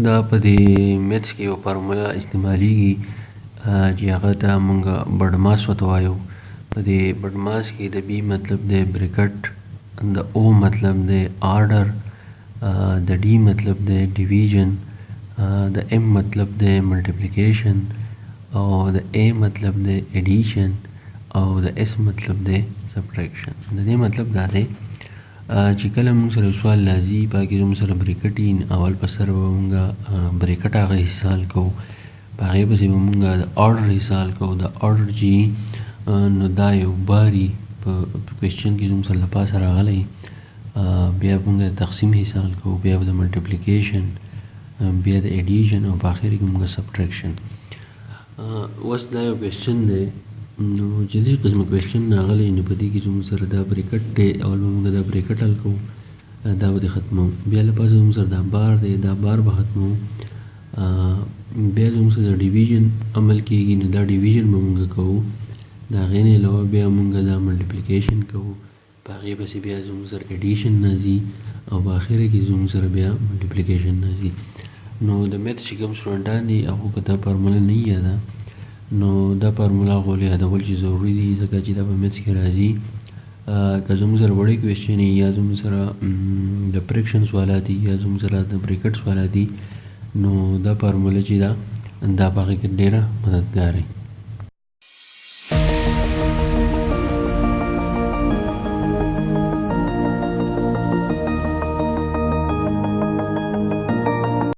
دا په دې میتھس کې یو فارموله استعمالیږي چې هغه ته مونږ بډماس ورته وایو. په دې بډماس کې د بي مطلب دی بریکټ، د او مطلب دی آرډر، د ډي مطلب دی ډیویژن، د ام مطلب دی ملټیپلیکیشن، او د ا مطلب دی ایډیشن، او د اس مطلب دی سبټریکشن. د دې مطلب دا دی چې کله موږ سره سوال راځي په هغې کې زموږ سره بریکټ وي، اول په سر به موږ بریکټ هغه حسال کوو، په هغې پسې به موږ د آرډر حسال کوو. د آرډر چې نو دا یو باري په کوېسچن کې زموږ سره له پاسه راغلی، بیا به موږ د تقسیم حسال کوو، بیا به د ملټیپلیکیشن، بیا د ایډیشن، او په آخر کې موږ سبټریکشن. اوس دا یو کوېسچن دی، نو چې دې قسمه کوېسچن راغلی نو په دې کې زموږ سره دا بریکټ دی، اول به موږ دا بریکټ حل کوو، دا به دې ختموو، بیا له پاسه زموږ سره دا بار دی، دا بار به ختموو، بیا زموږ سره د ډیویژن عمل کېږي، نو دا ډیویژن به موږ کوو، د هغې نه علاوه بیا موږ دا ملټیپلیکیشن کوو، په هغې پسې بیا زموږ سره ایډیشن راځي، او په آخره کې زموږ سره بیا ملټیپلیکیشن راځي. نو د میتھس چې کوم سټوډنټان دي هغو که دا فارموله نه وي یاده، نو دا فارموله هغو له یادول چې ضروري دي، ځکه چې دا په میتھس کې راځي. که زموږ سره وړی کوېسچن وي، یا زموږ سره د فریکشن سوالات دي، یا زموږ سره د بریکټ سوالات دي، نو دا فارموله چې ده دا په هغې کې ډېره مددګار وي.